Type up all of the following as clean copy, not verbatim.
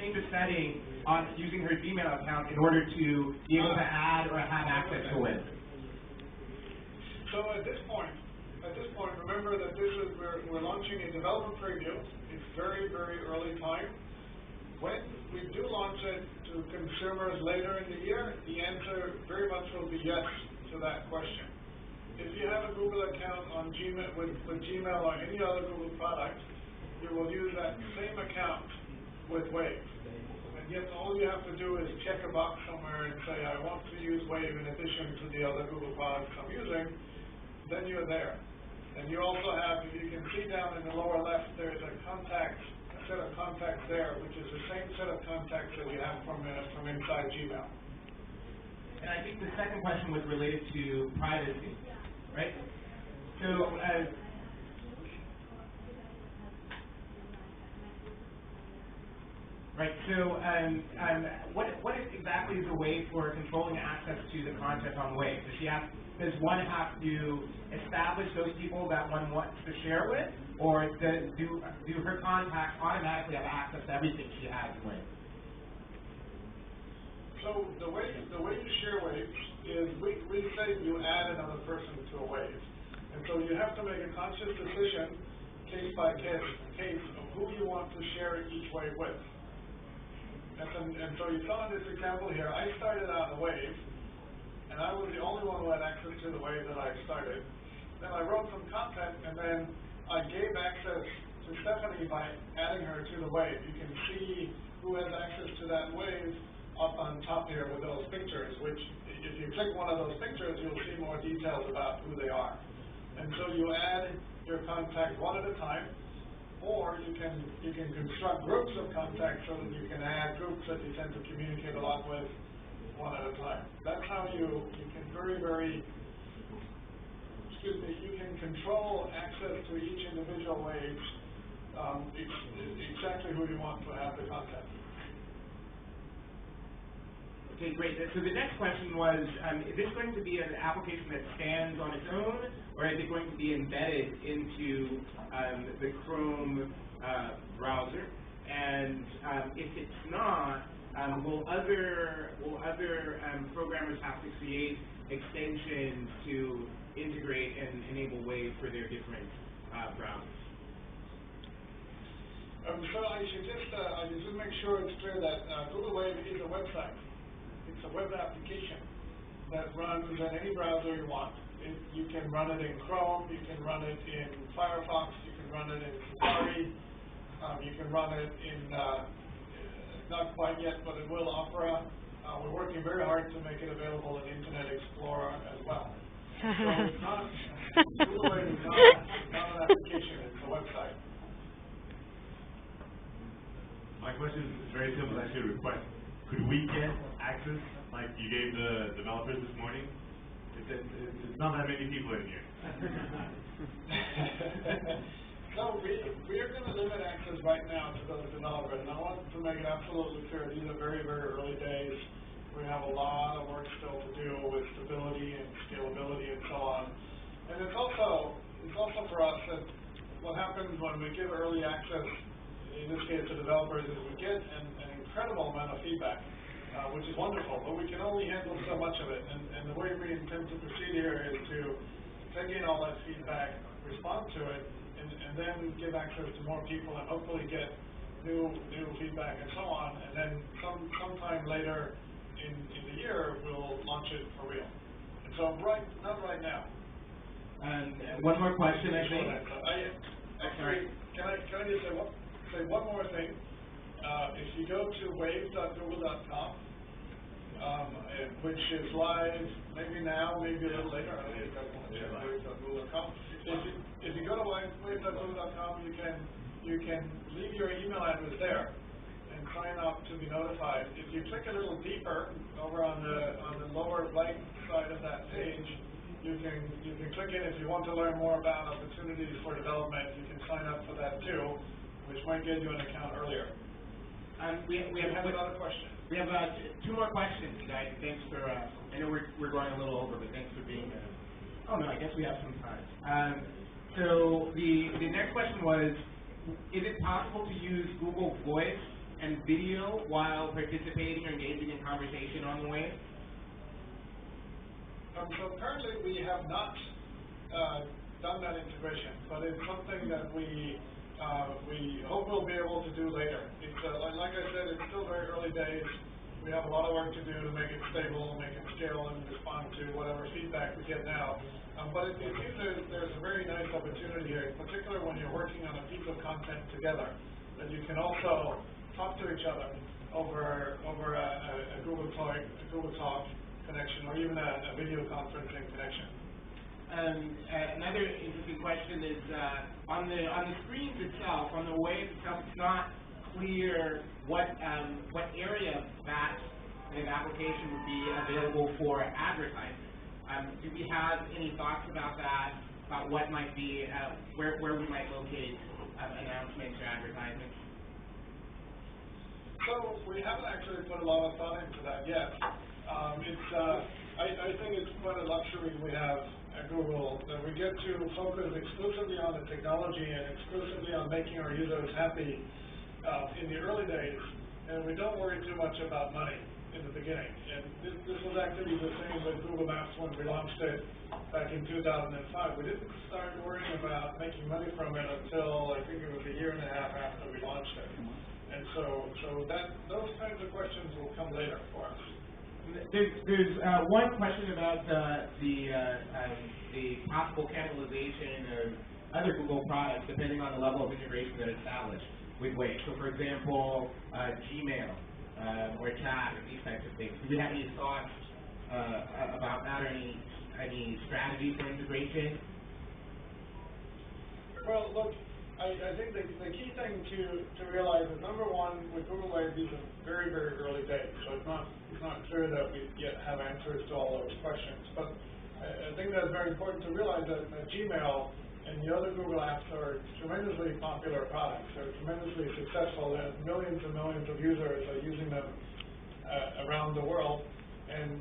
change a setting on using her Gmail account in order to be able to add or have access to it? So at this point, remember that we're launching a developer preview. It's very, very early time. When we do launch it to consumers later in the year, the answer very much will be yes to that question. If you have a Google account on Gmail with Gmail or any other Google product, you will use that same account with Wave. And yet all you have to do is check a box somewhere and say, I want to use Wave in addition to the other Google products I'm using. Then you're there. And you also have, if you can see down in the lower left, there's a set of contacts there, which is the same set of contacts that you have from inside Gmail. And I think the second question was related to privacy, right? So, right. So, what exactly is the way for controlling access to the content on Wave? Does one have to establish those people that one wants to share with, or do her contacts automatically have access to everything she has in Wave? So the way you share Waves is we say you add another person to a Wave, and so you have to make a conscious decision, case by case, of who you want to share each Wave with. And so you saw in this example here, I started out a Wave, and I was the only one who had access to the Wave that I started. Then I wrote some content, and then I gave access to Stephanie by adding her to the Wave. You can see who has access to that Wave up on top here with those pictures, which if you click one of those pictures, you'll see more details about who they are. And so you add your contact one at a time, or you can construct groups of contacts so that you can add groups that you tend to communicate a lot with one at a time. That's how you can you can control access to each individual Wave, exactly who you want to have the contact. Okay, great. So the next question was, is this going to be an application that stands on its own, or is it going to be embedded into the Chrome browser? And if it's not, will other programmers have to create extensions to integrate and enable Wave for their different browsers? So I should just make sure it's clear that Google Wave is a website. It's a web application that runs in any browser you want. You can run it in Chrome, you can run it in Firefox, you can run it in Safari, you can run it in, not quite yet, but it will, Opera. We're working very hard to make it available in Internet Explorer as well. So it's not, Google Wave is not an application, it's a website. My question is very simple, actually a request. Could we get access like you gave the developers this morning? It's not that many people in here. So we are going to limit access right now to those developers, and I want to make it absolutely clear, these are very, very early days. We have a lot of work still to do with stability and scalability and so on. And it's also for us that what happens when we give early access, in this case to developers, is we get an incredible amount of feedback, which is wonderful, but we can only handle so much of it. And the way we intend to proceed here is to take in all that feedback, respond to it, and then give access to more people and hopefully get new feedback and so on. And then sometime later in the year, we'll launch it for real. And so not right now. And one more question, I think. Actually, can I just say one more thing? If you go to wave.google.com, which is live maybe now, maybe a little later, I don't know if you guys want to check wave.google.com. If you go to wave.google.com, you can leave your email address there and sign up to be notified. If you click a little deeper over on the lower right side of that page, you can click in if you want to learn more about opportunities for development. You can sign up for that too, which might get you an account earlier. We have another question. We have 2 more questions, guys. Thanks for. I know we're going a little over, but thanks for being. Oh no, I guess we have some time. So the next question was, is it possible to use Google Voice and video while participating or engaging in conversation on the wave? So currently we have not done that integration, but it's something that we hope we'll be able to do later. It's, like I said, it's still very early days. We have a lot of work to do to make it stable, make it scale, and respond to whatever feedback we get now. But it seems there's a very nice opportunity here, in particular when you're working on a piece of content together, that you can also talk to each other over a Google Talk connection, or even a video conferencing connection. Another interesting question is on the screens itself, on the wave itself, it's not clear what area of that kind of application would be available for advertising. Do we have any thoughts about that? About what might be where we might locate announcements or advertisements? So we haven't actually put a lot of thought into that yet. I think it's quite a luxury we have at Google that we get to focus exclusively on the technology and exclusively on making our users happy in the early days, and we don't worry too much about money in the beginning. And this was actually the same with Google Maps when we launched it back in 2005. We didn't start worrying about making money from it until I think it was a year and a half after we launched it. And so those kinds of questions will come later for us. There's one question about the possible cannibalization of other Google products depending on the level of integration that is established with Wave. So, for example, Gmail or chat or these types of things. Do you have any thoughts about that, or any strategy for integration? Well, look, I think the key thing to realize is, number one, with Google Wave, these are very, very early days, so it's not clear that we yet have answers to all those questions. But I think that's very important to realize that Gmail and the other Google apps are tremendously popular products. They're tremendously successful, and millions and millions of users are using them around the world. And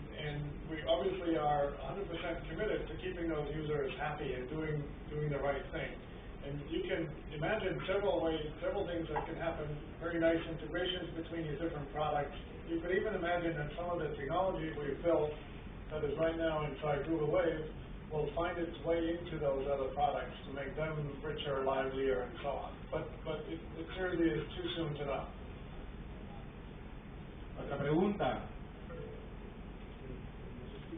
we obviously are 100% committed to keeping those users happy and doing the right thing. And you can imagine several things that can happen, very nice integrations between these different products. You could even imagine that some of the technology we've built that is right now inside Google Wave will find its way into those other products to make them richer, livelier, and so on. But it clearly is too soon to know. Otra pregunta.